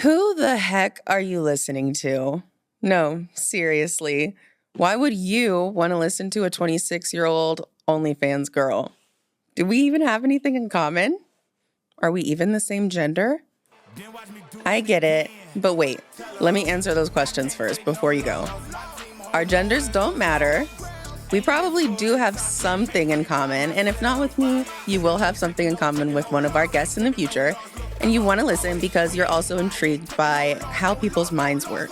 Who the heck are you listening to? No, seriously. Why would you want to listen to a 26-year-old OnlyFans girl? Do we even have anything in common? Are we even the same gender? I get it, but wait, let me answer those questions first before you go. Our genders don't matter. We probably do have something in common, and if not with me, you will have something in common with one of our guests in the future, and you want to listen because you're also intrigued by how people's minds work.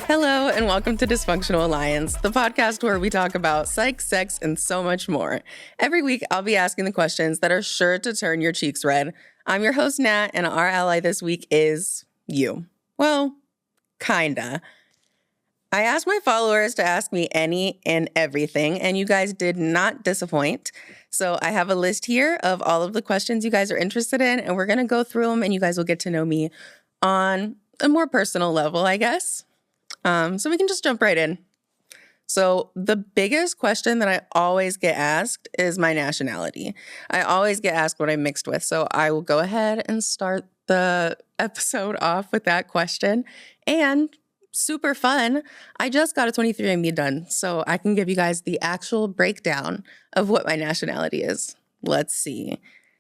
Hello, and welcome to Dysfunctional Alliance, the podcast where we talk about psych, sex, and so much more. Every week, I'll be asking the questions that are sure to turn your cheeks red. I'm your host, Nat, and our ally this week is you. Well, kinda. I asked my followers to ask me any and everything, and you guys did not disappoint. So I have a list here of all of the questions you guys are interested in, and we're going to go through them, and you guys will get to know me on a more personal level, I guess. So we can just jump right in. So the biggest question that I always get asked is my nationality. I always get asked what I'm mixed with. So I will go ahead and start the episode off with that question. And super fun, I just got a 23andMe done, so I can give you guys the actual breakdown of what my nationality is. Let's see.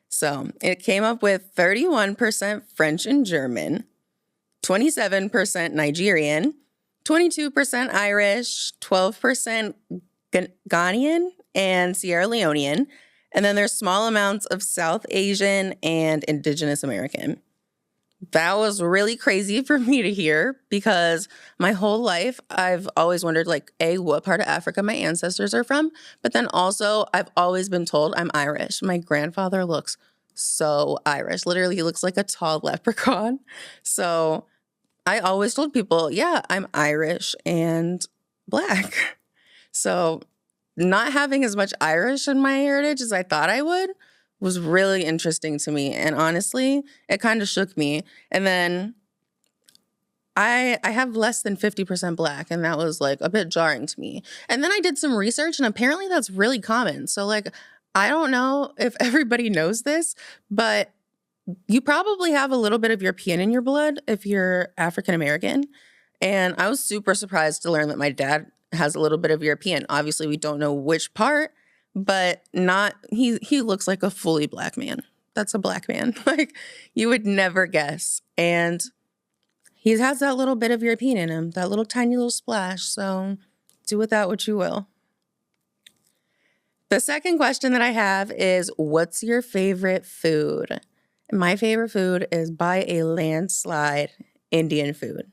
So it came up with 31% French and German, 27% Nigerian, 22% Irish, 12% Ghanaian and Sierra Leonean, and then there's small amounts of South Asian and Indigenous American. That was really crazy for me to hear because my whole life I've always wondered, what part of Africa my ancestors are from, but then also I've always been told I'm Irish. My grandfather looks so Irish. Literally, he looks like a tall leprechaun. So I always told people, yeah, I'm Irish and Black. So not having as much Irish in my heritage as I thought I would was really interesting to me. And honestly, it kind of shook me. And then I have less than 50% Black, and that was a bit jarring to me. And then I did some research, and apparently that's really common. So I don't know if everybody knows this, but you probably have a little bit of European in your blood if you're African American. And I was super surprised to learn that my dad has a little bit of European. Obviously, we don't know which part, but he looks like a fully Black man. That's a Black man. You would never guess. And he has that little bit of European in him, that little tiny little splash. So do with that what you will. The second question that I have is, what's your favorite food? My favorite food is by a landslide Indian food.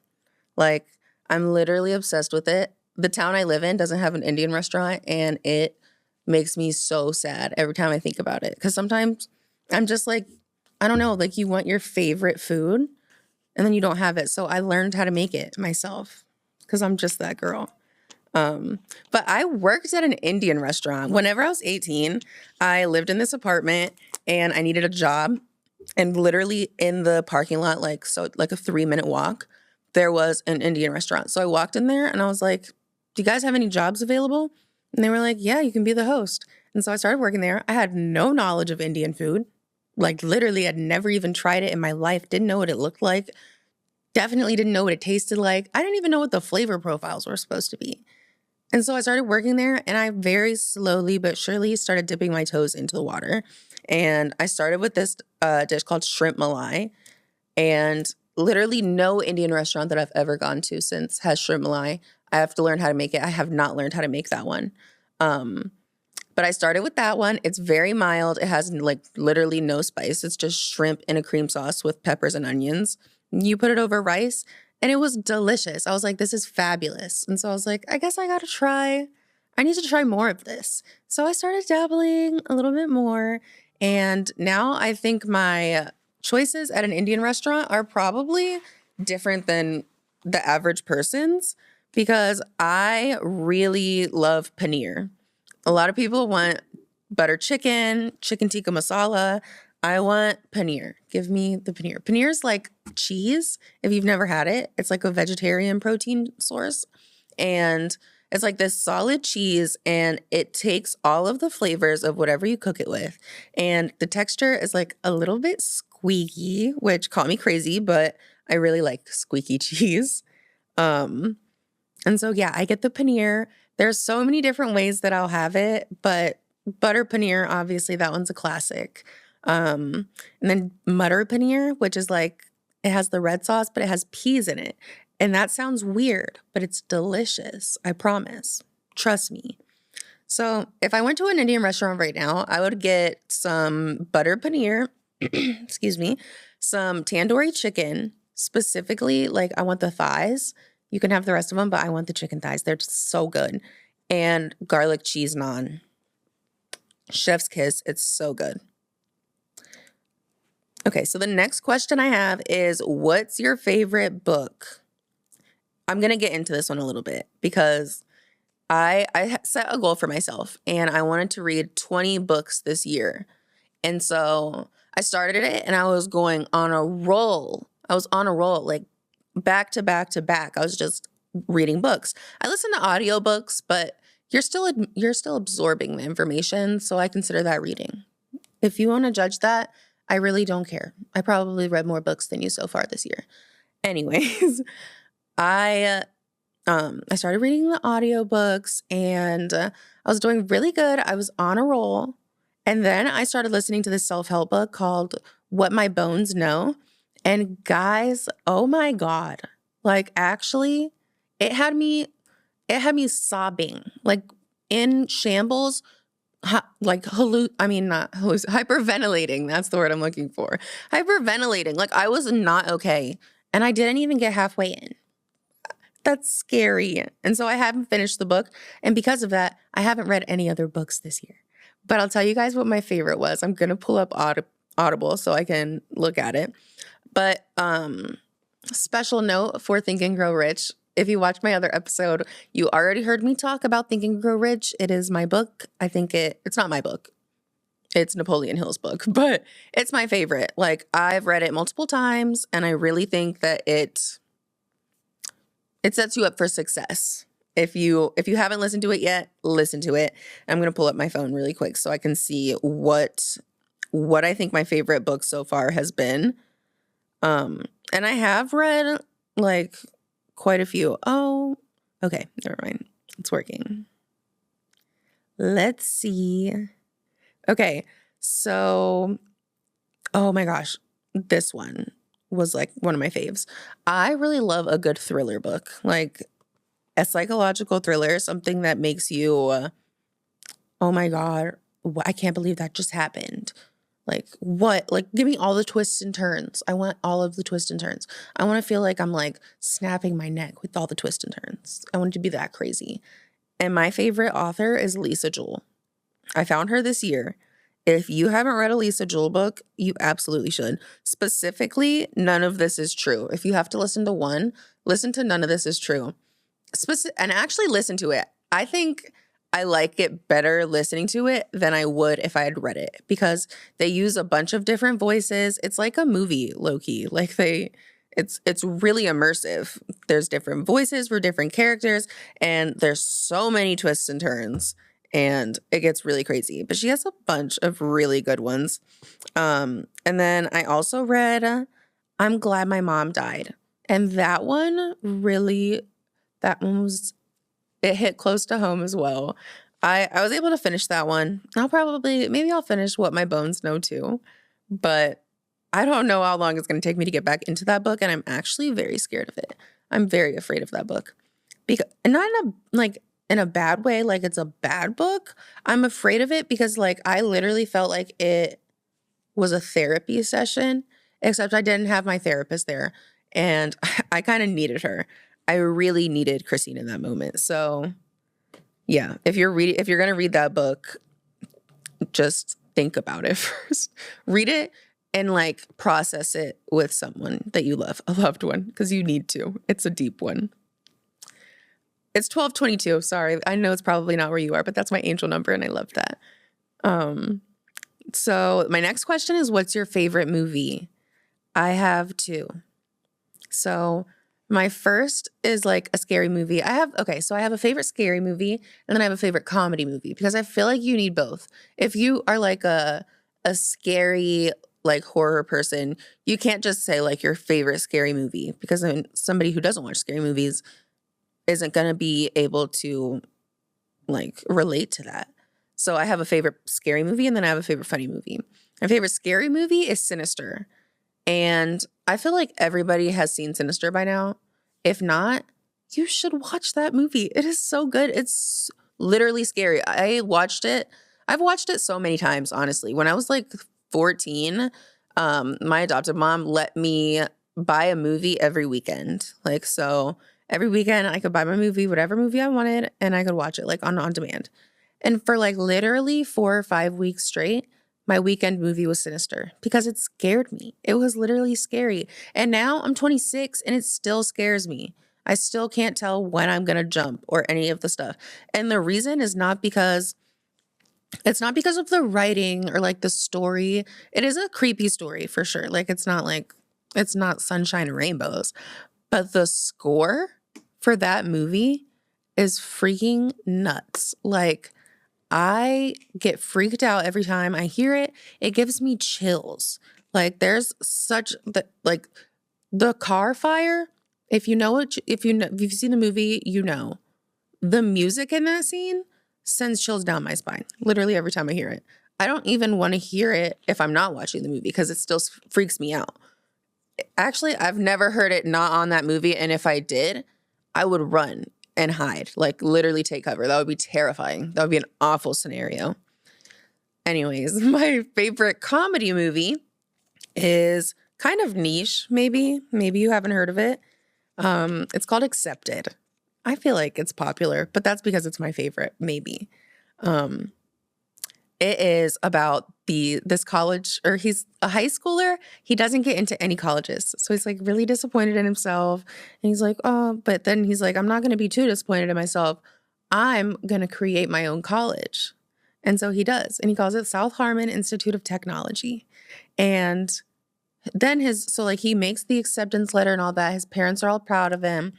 I'm literally obsessed with it. The town I live in doesn't have an Indian restaurant, and it makes me so sad every time I think about it. Because sometimes I'm just I don't know, you want your favorite food, and then you don't have it. So I learned how to make it myself because I'm just that girl. But I worked at an Indian restaurant. Whenever I was 18, I lived in this apartment, and I needed a job. And literally in the parking lot, a 3-minute walk, there was an Indian restaurant. So I walked in there and I was like, do you guys have any jobs available? And they were like, yeah, you can be the host. And so I started working there. I had no knowledge of Indian food. Literally, I'd never even tried it in my life. Didn't know what it looked like. Definitely didn't know what it tasted like. I didn't even know what the flavor profiles were supposed to be. And so I started working there, and I very slowly but surely started dipping my toes into the water. And I started with this dish called shrimp malai. And literally no Indian restaurant that I've ever gone to since has shrimp malai. I have to learn how to make it. I have not learned how to make that one. But I started with that one. It's very mild. It has literally no spice. It's just shrimp in a cream sauce with peppers and onions. You put it over rice, and it was delicious. I was like, this is fabulous. And so I was like, I guess I need to try more of this. So I started dabbling a little bit more. And now I think my choices at an Indian restaurant are probably different than the average person's because I really love paneer. A lot of people want butter chicken tikka masala. I want paneer. Give me the paneer. Paneer is like cheese. If you've never had it, it's like a vegetarian protein source. And It's like this solid cheese, and it takes all of the flavors of whatever you cook it with. And the texture is like a little bit squeaky, which call me crazy, but I really like squeaky cheese. Um, and so, yeah, I get the paneer. There's so many different ways that I'll have it, but butter paneer, obviously, that one's a classic. And then mutter paneer, which is like, it has the red sauce, but it has peas in it. And that sounds weird, but it's delicious. I promise. Trust me. So if I went to an Indian restaurant right now, I would get some butter paneer, excuse me, some tandoori chicken, specifically, like I want the thighs. You can have the rest of them, but I want the chicken thighs. They're just so good. And garlic cheese naan. Chef's kiss. It's so good. Okay, so the next question I have is, what's your favorite book? I'm going to get into this one a little bit because I set a goal for myself and I wanted to read 20 books this year. And so I started it and I was going on a roll. I was on a roll, like back to back to back. I was just reading books. I listen to audiobooks, but you're still absorbing the information, so I consider that reading. If you want to judge that, I really don't care. I probably read more books than you so far this year. Anyways, I started reading the audiobooks and I was doing really good. I was on a roll. And then I started listening to this self-help book called What My Bones Know. And guys, oh my God. Like actually, it had me sobbing, like in shambles, hyperventilating. That's the word I'm looking for. Hyperventilating. Like I was not okay. And I didn't even get halfway in. That's scary. And so I haven't finished the book. And because of that, I haven't read any other books this year. But I'll tell you guys what my favorite was. I'm going to pull up Audible so I can look at it. But special note for Think and Grow Rich. If you watched my other episode, you already heard me talk about Think and Grow Rich. It is my book. I think it's not my book. It's Napoleon Hill's book, but it's my favorite. Like I've read it multiple times and I really think that it sets you up for success. If you haven't listened to it yet, listen to it. I'm going to pull up my phone really quick so I can see what I think my favorite book so far has been. And I have read like quite a few. Oh, okay. Never mind. It's working. Let's see. Okay. So, oh my gosh, this one was like one of my faves. I really love a good thriller book, like a psychological thriller, something that makes you, oh my God, I can't believe that just happened. Like what? Like give me all the twists and turns. I want all of the twists and turns. I want to feel like I'm like snapping my neck with all the twists and turns. I want it to be that crazy. And my favorite author is Lisa Jewell. I found her this year. If you haven't read a Lisa Jewell book, you absolutely should. Specifically, None of This Is True. If you have to listen to one, listen to None of This Is True. And actually listen to it. I think I like it better listening to it than I would if I had read it because they use a bunch of different voices. It's like a movie, low-key. Like it's really immersive. There's different voices for different characters, and there's so many twists and turns. And it gets really crazy. But she has a bunch of really good ones. And then I also read I'm Glad My Mom Died. And that one it hit close to home as well. I was able to finish that one. Maybe I'll finish What My Bones Know too. But I don't know how long it's going to take me to get back into that book. And I'm actually very scared of it. I'm very afraid of that book. And not in a bad way, like it's a bad book. I'm afraid of it because like I literally felt like it was a therapy session, except I didn't have my therapist there. And I kind of needed her. I really needed Christine in that moment. So yeah, if you're going to read that book, just think about it first. Read it and like process it with someone that you love, a loved one, because you need to. It's a deep one. It's 12:22. Sorry. I know it's probably not where you are, but that's my angel number and I love that. So my next question is, what's your favorite movie? I have two. So My first is like a scary movie. So I have a favorite scary movie and then I have a favorite comedy movie because I feel like you need both. If you are like a scary like horror person, you can't just say like your favorite scary movie because then somebody who doesn't watch scary movies isn't going to be able to like relate to that. So I have a favorite scary movie and then I have a favorite funny movie. My favorite scary movie is Sinister. And I feel like everybody has seen Sinister by now. If not, you should watch that movie. It is so good. It's literally scary. I've watched it so many times, honestly. When I was like 14, my adopted mom let me buy a movie every weekend. Like, so every weekend I could buy my movie, whatever movie I wanted, and I could watch it like on demand. And for like literally 4 or 5 weeks straight, my weekend movie was Sinister because it scared me. It was literally scary. And now I'm 26 and it still scares me. I still can't tell when I'm going to jump or any of the stuff. And the reason is not because it's not because of the writing or like the story. It is a creepy story for sure. Like it's not sunshine and rainbows, but the score for that movie is freaking nuts. Like I get freaked out every time I hear it. It gives me chills. Like there's such like the car fire. If you've seen the movie, you know the music in that scene sends chills down my spine. Literally every time I hear it. I don't even want to hear it if I'm not watching the movie because it still freaks me out. Actually, I've never heard it not on that movie, and if I did, I would run and hide, like literally take cover. That would be terrifying. That would be an awful scenario. Anyways, my favorite comedy movie is kind of niche, maybe. Maybe you haven't heard of it. It's called Accepted. I feel like it's popular, but that's because it's my favorite, maybe. It is about this college, or he's a high schooler. He doesn't get into any colleges. So he's like really disappointed in himself. And he's like, oh, but then he's like, I'm not going to be too disappointed in myself. I'm going to create my own college. And so he does. And he calls it South Harmon Institute of Technology. And then he makes the acceptance letter and all that. His parents are all proud of him.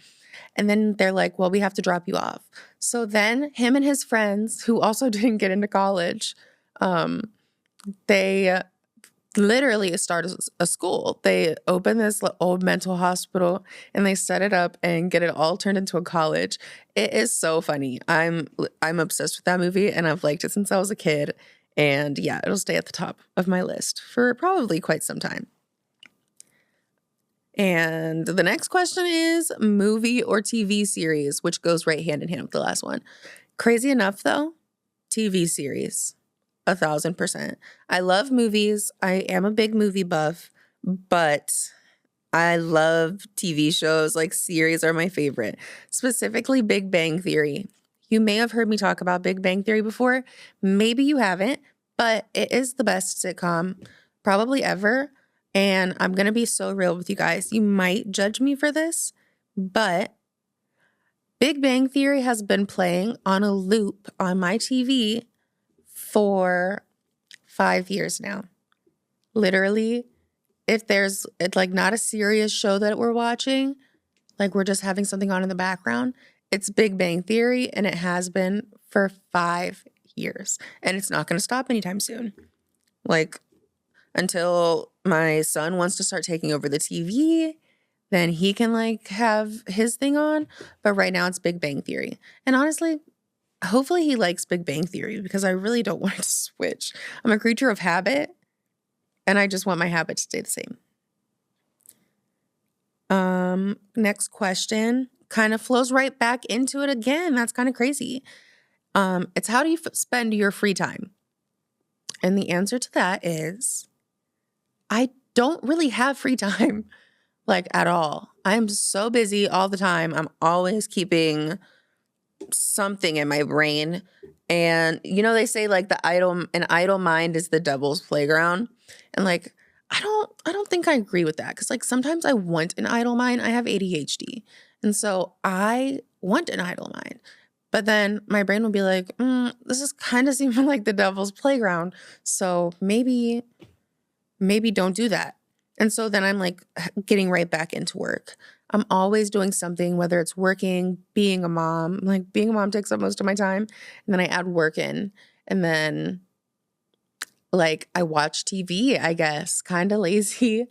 And then they're like, well, we have to drop you off. So then him and his friends, who also didn't get into college, they literally start a school. They open this old mental hospital and they set it up and get it all turned into a college. It is so funny. I'm obsessed with that movie and I've liked it since I was a kid. And yeah, it'll stay at the top of my list for probably quite some time. And the next question is movie or TV series, which goes right hand in hand with the last one. Crazy enough though, TV series. 1,000%. I love movies. I am a big movie buff, but I love TV shows. Like series are my favorite, specifically Big Bang Theory. You may have heard me talk about Big Bang Theory before. Maybe you haven't, but it is the best sitcom probably ever. And I'm going to be so real with you guys. You might judge me for this, but Big Bang Theory has been playing on a loop on my TV for 5 years now. Literally, if it's like not a serious show that we're watching, like we're just having something on in the background, it's Big Bang Theory, and it has been for 5 years. And it's not going to stop anytime soon. Like, until my son wants to start taking over the TV, then he can like have his thing on. But right now it's Big Bang Theory. And honestly, hopefully he likes Big Bang Theory because I really don't want to switch. I'm a creature of habit and I just want my habit to stay the same. Next question kind of flows right back into it again. That's kind of crazy. It's how do you spend your free time? And the answer to that is I don't really have free time, like at all. I am so busy all the time. I'm always keeping something in my brain. And they say like an idle mind is the devil's playground. And like, I don't think I agree with that. Because like sometimes I want an idle mind. I have ADHD. And so I want an idle mind. But then my brain will be like, this is kind of seeming like the devil's playground. So maybe don't do that. And so then I'm like getting right back into work. I'm always doing something, whether it's working, being a mom. Like being a mom takes up most of my time. And then I add work in. And then like I watch TV, I guess. Kind of lazy.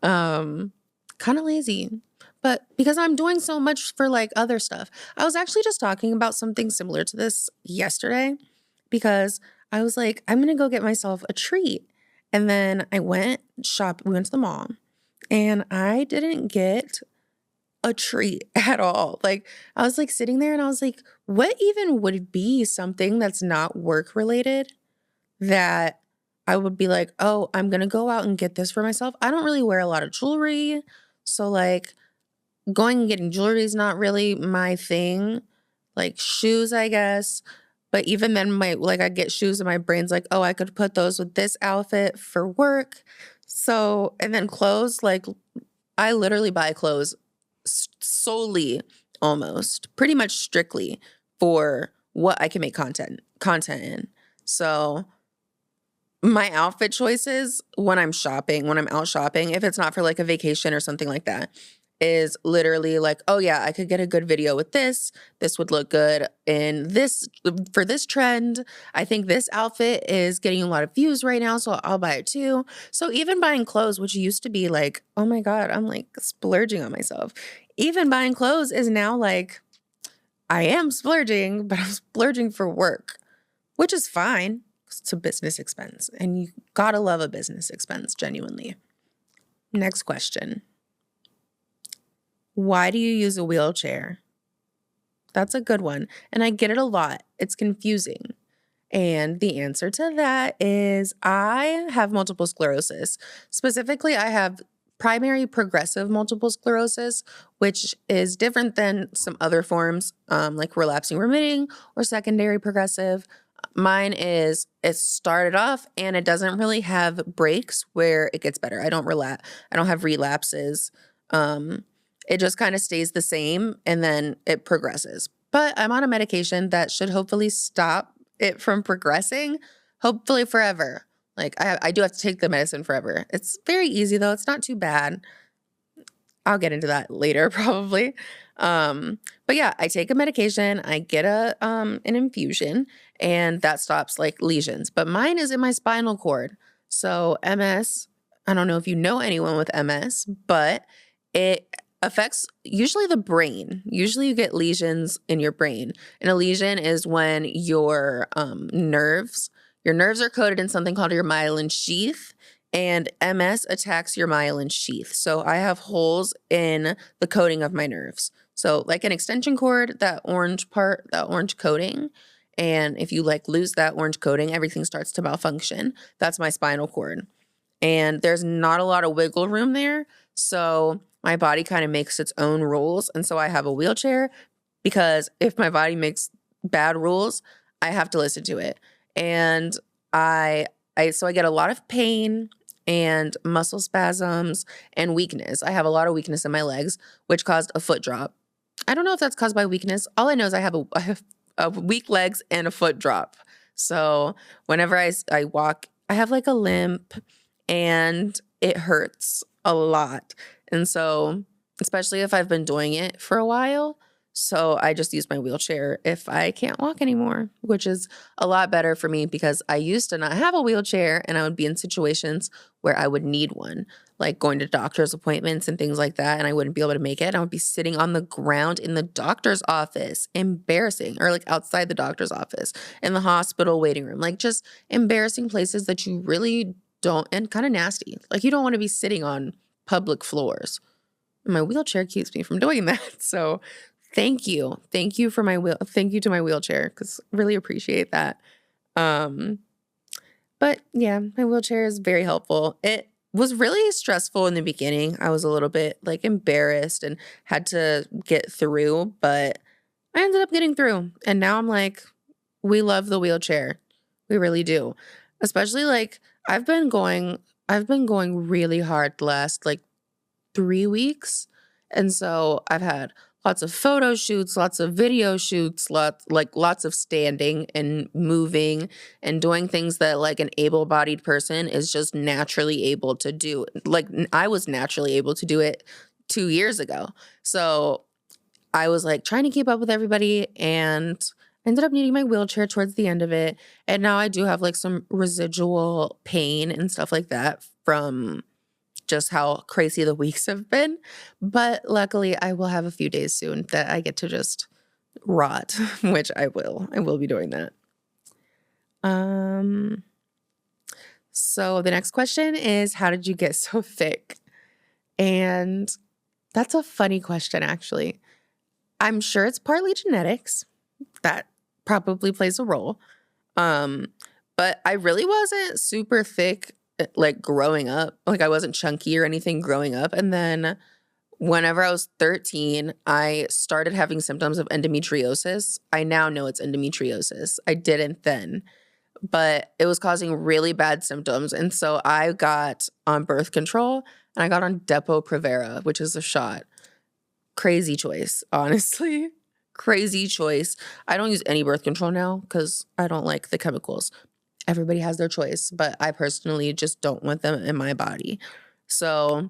Um, kind of lazy. But because I'm doing so much for like other stuff. I was actually just talking about something similar to this yesterday because I was like, I'm gonna go get myself a treat. And then we went to the mall, and I didn't get a treat at all. Like I was like sitting there and I was like, what even would be something that's not work related that I would be like, oh, I'm gonna go out and get this for myself. I don't really wear a lot of jewelry. So like going and getting jewelry is not really my thing. Like shoes, I guess. But even then I get shoes and my brain's like, oh, I could put those with this outfit for work. So, and then clothes, like I literally buy clothes solely, almost pretty much strictly for what I can make content in. So my outfit choices when I'm out shopping, if it's not for like a vacation or something like that, is literally like, oh yeah, I could get a good video with this. This would look good in this for this trend. I think this outfit is getting a lot of views right now, so I'll buy it too. So even buying clothes, which used to be like, oh my God, I'm like splurging on myself. Even buying clothes is now like, I am splurging, but I'm splurging for work, which is fine. It's a business expense, and you gotta love a business expense, genuinely. Next question. Why do you use a wheelchair? That's a good one. And I get it a lot. It's confusing. And the answer to that is I have multiple sclerosis. Specifically, I have primary progressive multiple sclerosis, which is different than some other forms, like relapsing remitting or secondary progressive. Mine is, it started off and it doesn't really have breaks where it gets better. I don't have relapses. It just kind of stays the same and then it progresses. But I'm on a medication that should hopefully stop it from progressing, hopefully forever. Like I do have to take the medicine forever. It's very easy though. It's not too bad. I'll get into that later probably. But yeah, I take a medication, I get an infusion, and that stops like lesions. But mine is in my spinal cord. So MS, I don't know if you know anyone with MS, but it affects usually the brain. Usually you get lesions in your brain. And a lesion is when your nerves are coated in something called your myelin sheath, and MS attacks your myelin sheath. So I have holes in the coating of my nerves. So like an extension cord, that orange coating, and if you like lose that orange coating, everything starts to malfunction. That's my spinal cord. And there's not a lot of wiggle room there. So my body kind of makes its own rules. And so I have a wheelchair because if my body makes bad rules, I have to listen to it. And so I get a lot of pain and muscle spasms and weakness. I have a lot of weakness in my legs, which caused a foot drop. I don't know if that's caused by weakness. All I know is I have weak legs and a foot drop. So whenever I walk, I have like a limp and it hurts a lot. And so, especially if I've been doing it for a while, so I just use my wheelchair if I can't walk anymore, which is a lot better for me because I used to not have a wheelchair and I would be in situations where I would need one, like going to doctor's appointments and things like that, and I wouldn't be able to make it. I would be sitting on the ground in the doctor's office, embarrassing, or like outside the doctor's office, in the hospital waiting room, like just embarrassing places that you really don't, and kind of nasty. Like you don't want to be sitting on public floors. My wheelchair keeps me from doing that. So thank you. Thank you to my wheelchair, because really appreciate that. But yeah, my wheelchair is very helpful. It was really stressful in the beginning. I was a little bit like embarrassed and had to get through, but I ended up getting through. And now I'm like, we love the wheelchair. We really do. Especially like I've been going really hard the last like 3 weeks. And so I've had lots of photo shoots, lots of video shoots, lots of standing and moving and doing things that like an able-bodied person is just naturally able to do. Like I was naturally able to do it 2 years ago. So I was like trying to keep up with everybody and ended up needing my wheelchair towards the end of it. And now I do have like some residual pain and stuff like that from just how crazy the weeks have been. But luckily, I will have a few days soon that I get to just rot, which I will. I will be doing that. So the next question is, how did you get so thick? And that's a funny question, actually. I'm sure it's partly genetics. That probably plays a role. But I really wasn't super thick, like growing up. Like I wasn't chunky or anything growing up. And then whenever I was 13, I started having symptoms of endometriosis. I now know it's endometriosis. I didn't then, but it was causing really bad symptoms. And so I got on birth control and I got on Depo-Provera, which is a shot. Crazy choice, honestly. Crazy choice. I don't use any birth control now because I don't like the chemicals. Everybody has their choice, but I personally just don't want them in my body. So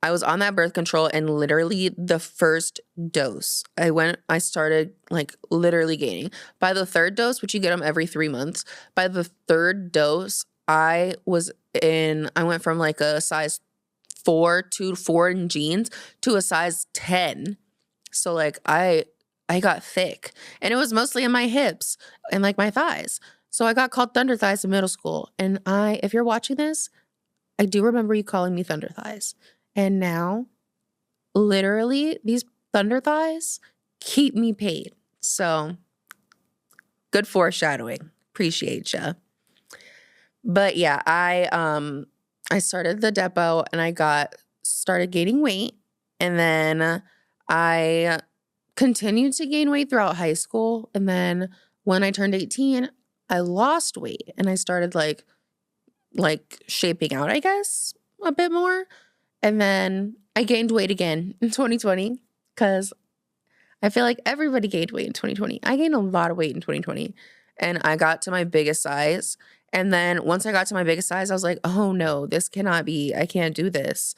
I was on that birth control, and literally the first dose, I started like literally gaining. By the third dose, which you get them every 3 months, by the third dose, I went from like a size 4 in jeans to a size 10. So like I got thick, and it was mostly in my hips and like my thighs. So I got called Thunder Thighs in middle school. And if you're watching this, I do remember you calling me Thunder Thighs. And now, literally, these Thunder Thighs keep me paid. So good foreshadowing. Appreciate ya. But yeah, I started the Depo and I started gaining weight. And then I continued to gain weight throughout high school. And then when I turned 18, I lost weight and I started like shaping out, I guess, a bit more. And then I gained weight again in 2020 because I feel like everybody gained weight in 2020. I gained a lot of weight in 2020 and I got to my biggest size. And then once I got to my biggest size, I was like, oh no, this cannot be, I can't do this.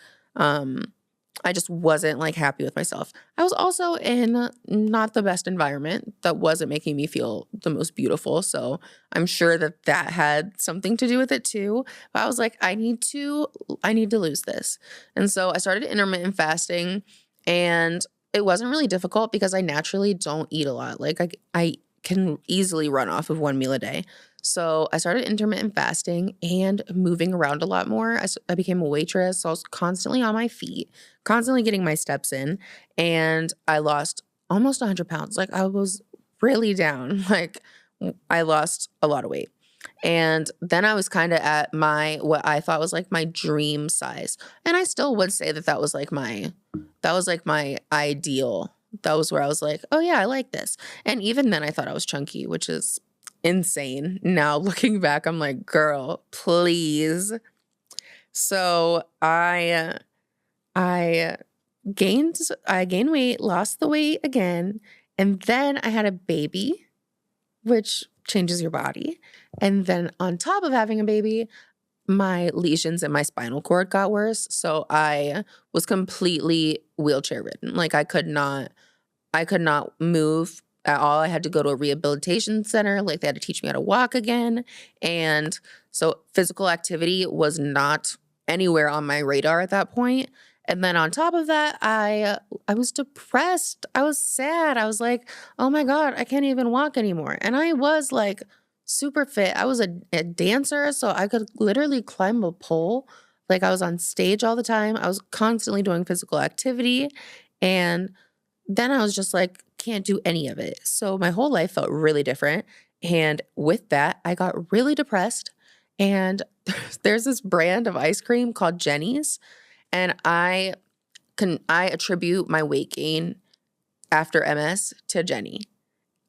I just wasn't like happy with myself. I was also in not the best environment that wasn't making me feel the most beautiful. So I'm sure that had something to do with it too. But I was like, I need to lose this. And so I started intermittent fasting, and it wasn't really difficult because I naturally don't eat a lot. Like I can easily run off of one meal a day. So I started intermittent fasting and moving around a lot more. I became a waitress, so I was constantly on my feet, constantly getting my steps in, and I lost almost 100 pounds. Like I was really down. Like I lost a lot of weight. And then I was kind of at what I thought was like my dream size. And I still would say that was like my ideal. That was where I was like, oh yeah, I like this. And even then I thought I was chunky, which is insane. Now looking back, I'm like, girl, please. So I gained weight, lost the weight again, and then I had a baby, which changes your body. And then on top of having a baby, my lesions in my spinal cord got worse. So I was completely wheelchair ridden. Like I could not move at all. I had to go to a rehabilitation center. Like they had to teach me how to walk again. And so physical activity was not anywhere on my radar at that point. And then on top of that, I was depressed. I was sad. I was like, oh my God, I can't even walk anymore. And I was like super fit. I was a dancer, so I could literally climb a pole. Like I was on stage all the time. I was constantly doing physical activity. And then I was just like, can't do any of it. So my whole life felt really different. And with that, I got really depressed. And there's this brand of ice cream called Jenny's. And I attribute my weight gain after MS to Jenny.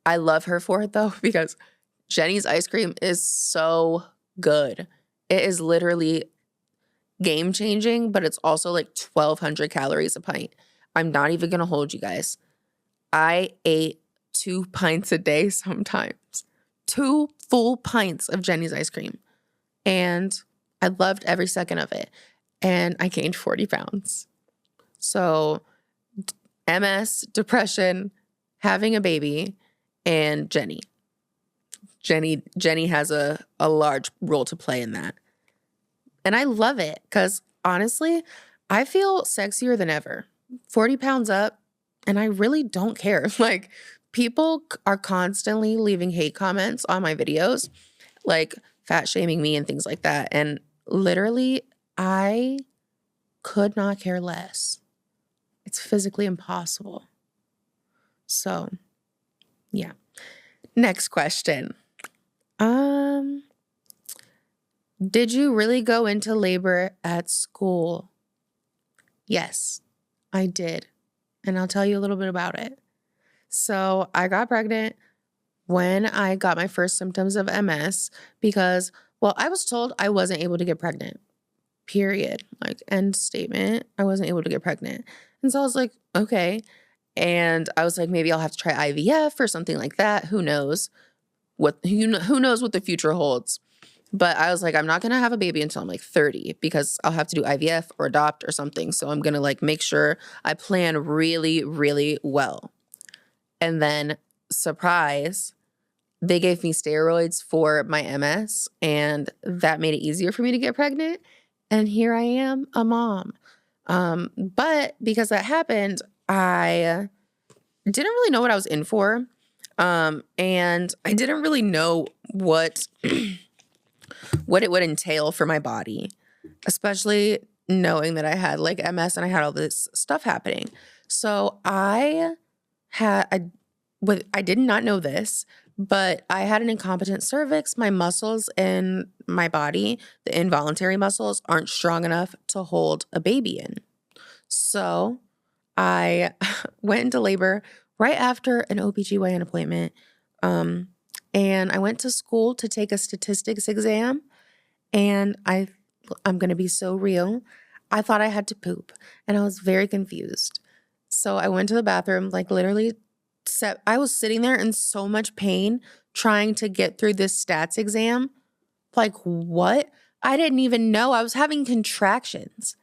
I love her for it though, because Jenny's ice cream is so good. It is literally game changing, but it's also like 1,200 calories a pint. I'm not even going to hold you guys. I ate 2 pints a day sometimes. 2 full pints of Jenny's ice cream. And I loved every second of it. And I gained 40 pounds. So MS, depression, having a baby, and Jenny. Jenny has a large role to play in that. And I love it because honestly, I feel sexier than ever. 40 pounds up, and I really don't care. Like, people are constantly leaving hate comments on my videos, like fat shaming me and things like that. And literally, I could not care less. It's physically impossible. So, yeah. Next question. Did you really go into labor at school? Yes, I did. And I'll tell you a little bit about it. So I got pregnant when I got my first symptoms of MS because, well, I was told I wasn't able to get pregnant, period. Like, end statement. I wasn't able to get pregnant. And so I was like, okay. And I was like, maybe I'll have to try IVF or something like that. Who knows who knows what the future holds. But I was like, I'm not going to have a baby until I'm like 30 because I'll have to do IVF or adopt or something. So I'm going to like make sure I plan really, really well. And then, surprise, they gave me steroids for my MS, and that made it easier for me to get pregnant. And here I am, a mom. But because that happened, I didn't really know what I was in for. And I didn't really know what it would entail for my body, especially knowing that I had like MS and I had all this stuff happening. So I did not know this, but I had an incompetent cervix. My muscles in my body, the involuntary muscles, aren't strong enough to hold a baby in. So I went into labor right after an OBGYN appointment. And I went to school to take a statistics exam. And I'm going to be so real. I thought I had to poop and I was very confused. So I went to the bathroom, like literally I was sitting there in so much pain trying to get through this stats exam. Like, what? I didn't even know I was having contractions.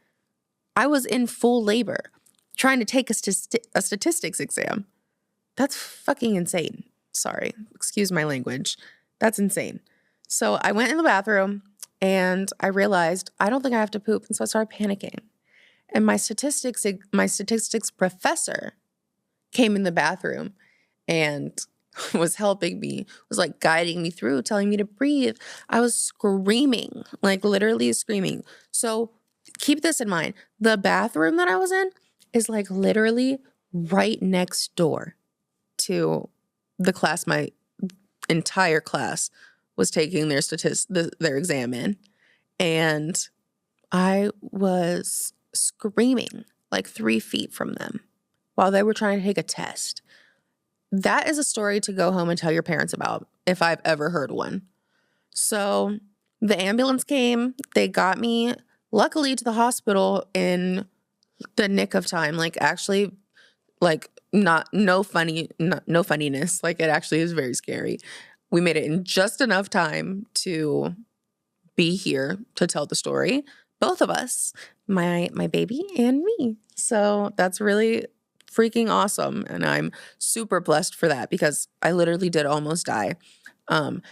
I was in full labor trying to take a statistics exam. That's fucking insane. Sorry, excuse my language. That's insane. So I went in the bathroom and I realized I don't think I have to poop. And so I started panicking. And my statistics professor came in the bathroom and was helping me, was like guiding me through, telling me to breathe. I was screaming, like literally screaming. So keep this in mind. The bathroom that I was in is like literally right next door to the class my entire class was taking their exam in. And I was screaming like 3 feet from them while they were trying to take a test. That is a story to go home and tell your parents about if I've ever heard one. So the ambulance came, they got me luckily to the hospital in the nick of time. Like actually, like no funniness. Like it actually is very scary. We made it in just enough time to be here to tell the story. Both of us, my baby and me. So that's really freaking awesome. And I'm super blessed for that because I literally did almost die.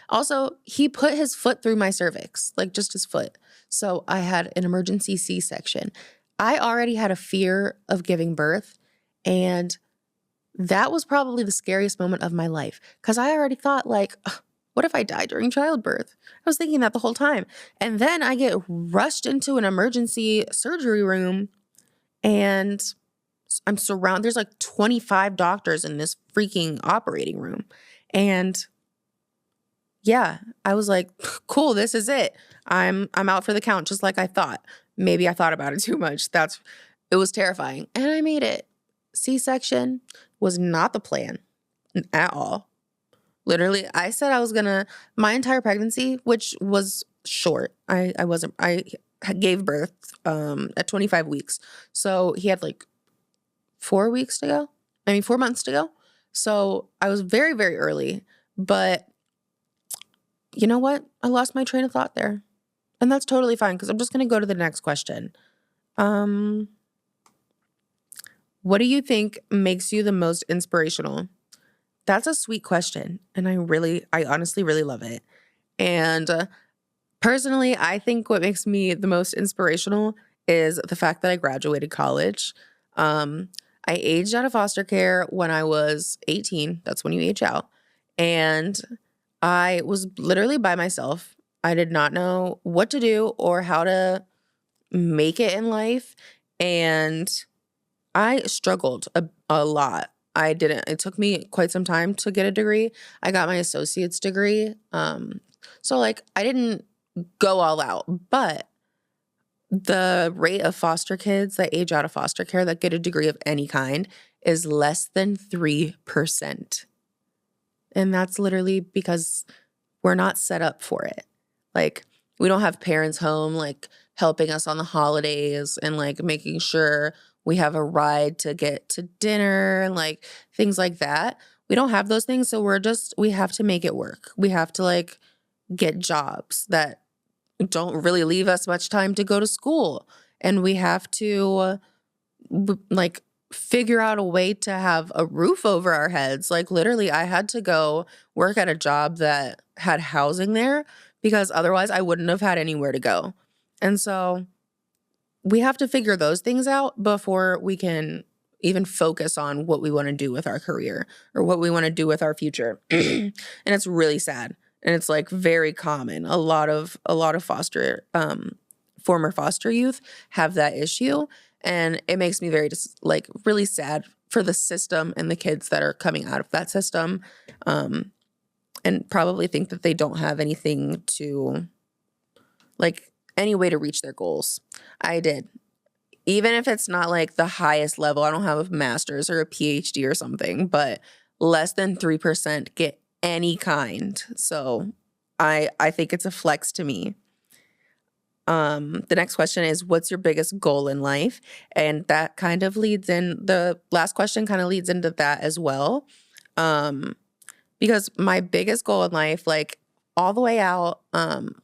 Also, he put his foot through my cervix, like just his foot. So I had an emergency C-section. I already had a fear of giving birth, and that was probably the scariest moment of my life because I already thought like, what if I die during childbirth? I was thinking that the whole time. And then I get rushed into an emergency surgery room and I'm surrounded. There's like 25 doctors in this freaking operating room. And yeah, I was like, cool, this is it. I'm out for the count, just like I thought. Maybe I thought about it too much. It was terrifying. And I made it. C-section was not the plan at all. Literally, I said I was my entire pregnancy, which was short. I gave birth at 25 weeks. So he had like 4 months to go. So I was very, very early. But you know what? I lost my train of thought there. And that's totally fine because I'm just going to go to the next question. What do you think makes you the most inspirational? That's a sweet question. And I honestly really love it. And personally, I think what makes me the most inspirational is the fact that I graduated college. Um, I aged out of foster care when I was 18. That's when you age out. And I was literally by myself. I did not know what to do or how to make it in life. And I struggled a lot. I didn't, it took me quite some time to get a degree. I got my associate's degree. So like I didn't go all out, but the rate of foster kids that age out of foster care that get a degree of any kind is less than 3%. And that's literally because we're not set up for it. Like, we don't have parents home, like, helping us on the holidays and, like, making sure we have a ride to get to dinner and, like, things like that. We don't have those things, so we have to make it work. We have to, like, get jobs that don't really leave us much time to go to school. And we have to, like, figure out a way to have a roof over our heads. Like, literally, I had to go work at a job that had housing there because otherwise I wouldn't have had anywhere to go. And so we have to figure those things out before we can even focus on what we want to do with our career or what we want to do with our future. And it's really sad. And it's like very common. A lot of foster former foster youth have that issue. And it makes me very like really sad for the system and the kids that are coming out of that system, and probably think that they don't have anything to, like, any way to reach their goals. I did. Even if it's not like the highest level, I don't have a master's or a PhD or something, but less than 3% get any kind. So I think it's a flex to me. The next question is, what's your biggest goal in life? And that kind of the last question kind of leads into that as well. Because my biggest goal in life, like all the way out,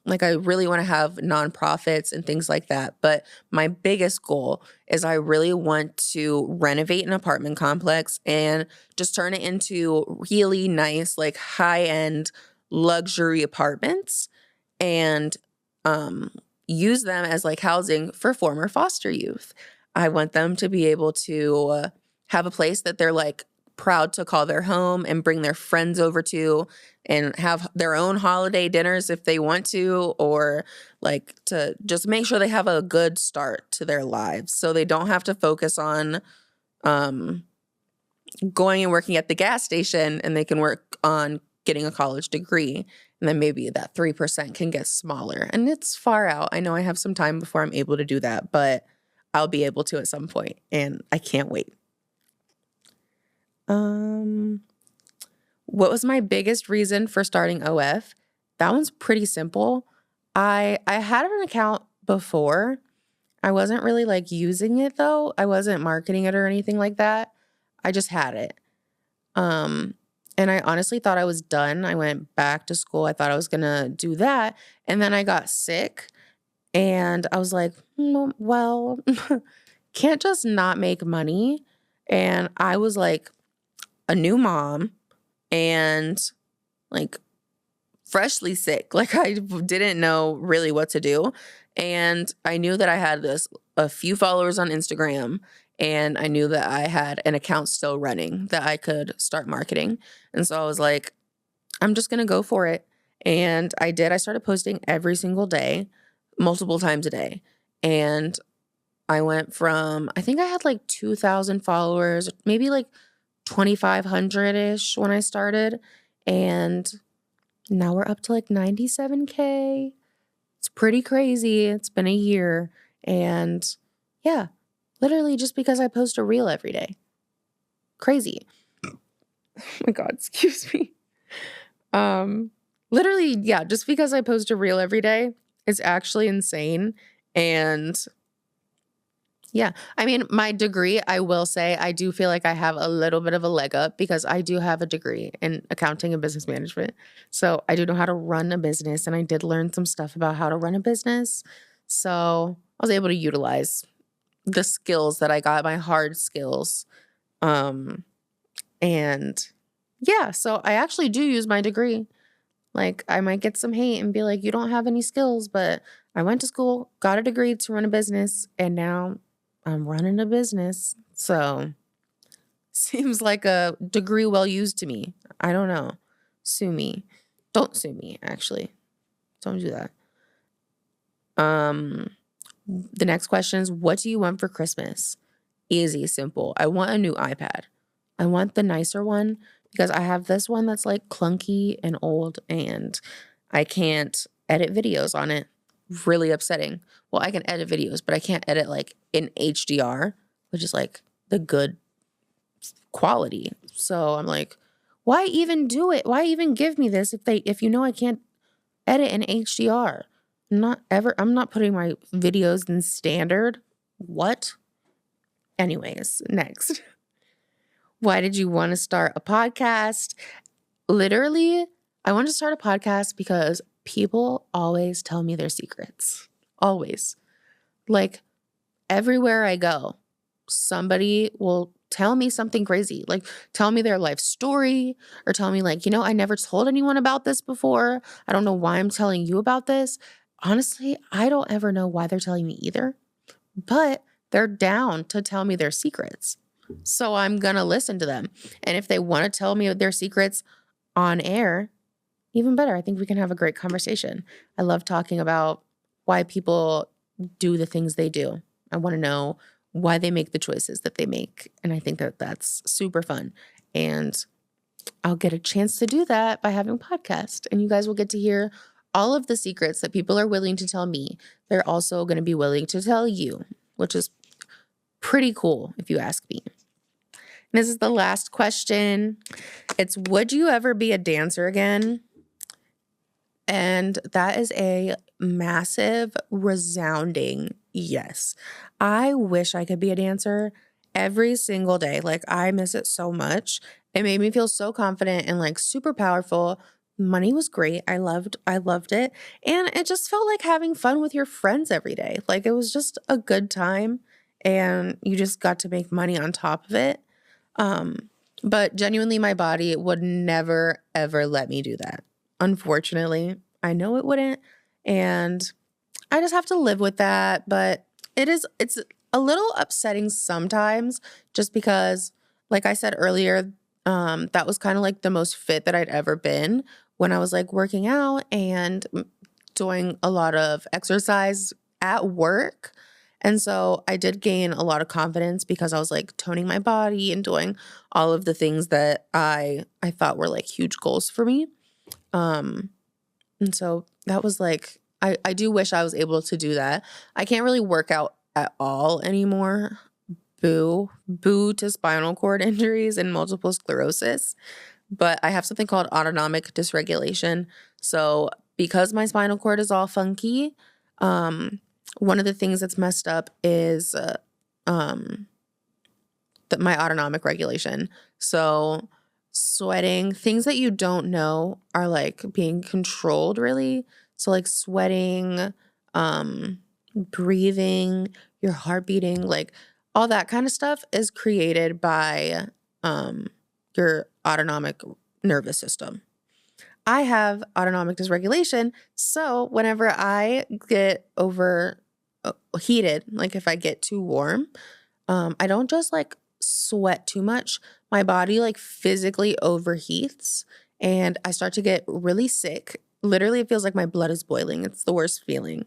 like I really want to have nonprofits and things like that. But my biggest goal is I really want to renovate an apartment complex and just turn it into really nice, like high-end luxury apartments, and use them as like housing for former foster youth. I want them to be able to have a place that they're like proud to call their home and bring their friends over to and have their own holiday dinners if they want to, or like to just make sure they have a good start to their lives so they don't have to focus on going and working at the gas station, and they can work on getting a college degree. And then maybe that 3% can get smaller. And it's far out. I know I have some time before I'm able to do that, but I'll be able to at some point, and I can't wait. What was my biggest reason for starting OF? That one's pretty simple. I had an account before. I wasn't really like using it though. I wasn't marketing it or anything like that. I just had it. And I honestly thought I was done. I went back to school. I thought I was going to do that. And then I got sick. And I was like, well, can't just not make money. And I was like a new mom and like freshly sick. Like I didn't know really what to do. And I knew that I had a few followers on Instagram. And I knew that I had an account still running that I could start marketing. And so I was like, I'm just going to go for it. And I did. I started posting every single day, multiple times a day. And I went from, I think I had like 2,000 followers, maybe like 2,500-ish when I started. And now we're up to like 97K. It's pretty crazy. It's been a year. And yeah. Literally just because I post a reel every day. Crazy. Oh my God, excuse me. Literally, yeah, just because I post a reel every day is actually insane. And yeah, I mean, my degree, I will say, I do feel like I have a little bit of a leg up because I do have a degree in accounting and business management. So I do know how to run a business, and I did learn some stuff about how to run a business. So I was able to utilize the skills that I got, my hard skills. And yeah, so I actually do use my degree. Like, I might get some hate and be like, you don't have any skills, but I went to school, got a degree to run a business, and now I'm running a business. So seems like a degree well used to me. I don't know. Sue me. Don't sue me, actually. Don't do that. The next question is, what do you want for Christmas? Easy, simple. I want a new iPad. I want the nicer one because I have this one that's like clunky and old and I can't edit videos on it. Really upsetting. Well, I can edit videos, but I can't edit like in HDR, which is like the good quality. So I'm like, why even do it? Why even give me this if you know I can't edit in HDR? I'm not putting my videos in standard. What? Anyways, next. Why did you want to start a podcast? Literally, I wanted to start a podcast because people always tell me their secrets. Always. Like, everywhere I go, somebody will tell me something crazy. Like, tell me their life story or tell me like, I never told anyone about this before. I don't know why I'm telling you about this. Honestly, I don't ever know why they're telling me either. But they're down to tell me their secrets. So I'm going to listen to them. And if they want to tell me their secrets on air, even better. I think we can have a great conversation. I love talking about why people do the things they do. I want to know why they make the choices that they make. And I think that that's super fun. And I'll get a chance to do that by having a podcast. And you guys will get to hear all of the secrets that people are willing to tell me. They're also going to be willing to tell you, which is pretty cool if you ask me. And this is the last question. It's, would you ever be a dancer again? And that is a massive, resounding yes. I wish I could be a dancer every single day. Like, I miss it so much. It made me feel so confident and like super powerful. Money was great. I loved it. And it just felt like having fun with your friends every day. Like, it was just a good time and you just got to make money on top of it. But genuinely, my body would never, ever let me do that. Unfortunately, I know it wouldn't. And I just have to live with that. But it's a little upsetting sometimes just because, like I said earlier, that was kind of like the most fit that I'd ever been when I was like working out and doing a lot of exercise at work. And so I did gain a lot of confidence because I was like toning my body and doing all of the things that I thought were like huge goals for me. And so that was like, I do wish I was able to do that. I can't really work out at all anymore. Boo to spinal cord injuries and multiple sclerosis. But I have something called autonomic dysregulation. So because my spinal cord is all funky, one of the things that's messed up is my autonomic regulation. So sweating, things that you don't know are like being controlled really. So like sweating, breathing, your heart beating, like all that kind of stuff is created by your autonomic nervous system. I have autonomic dysregulation, so whenever I get overheated, like if I get too warm, I don't just like sweat too much. My body like physically overheats and I start to get really sick. Literally, it feels like my blood is boiling. It's the worst feeling.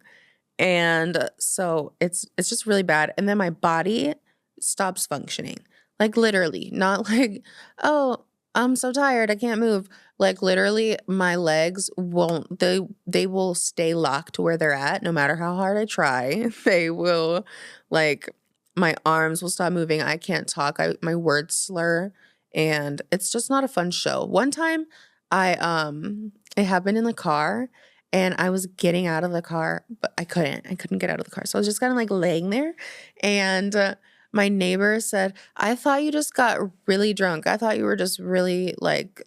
And so it's just really bad. And then my body stops functioning. Like literally, not like, oh, I'm so tired, I can't move. Like literally my legs won't, they will stay locked where they're at no matter how hard I try. They will like, my arms will stop moving. I can't talk. My words slur and it's just not a fun show. One time it happened in the car and I was getting out of the car, but I couldn't get out of the car. So I was just kind of like laying there and my neighbor said, I thought you just got really drunk. I thought you were just really like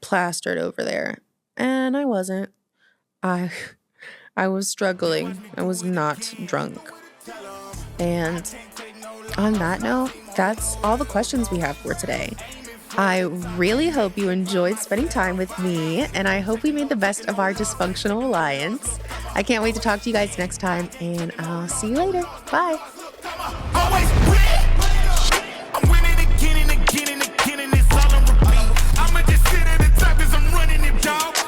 plastered over there. And I wasn't. I was struggling. I was not drunk. And on that note, that's all the questions we have for today. I really hope you enjoyed spending time with me, and I hope we made the best of our dysfunctional alliance. I can't wait to talk to you guys next time, and I'll see you later. Bye.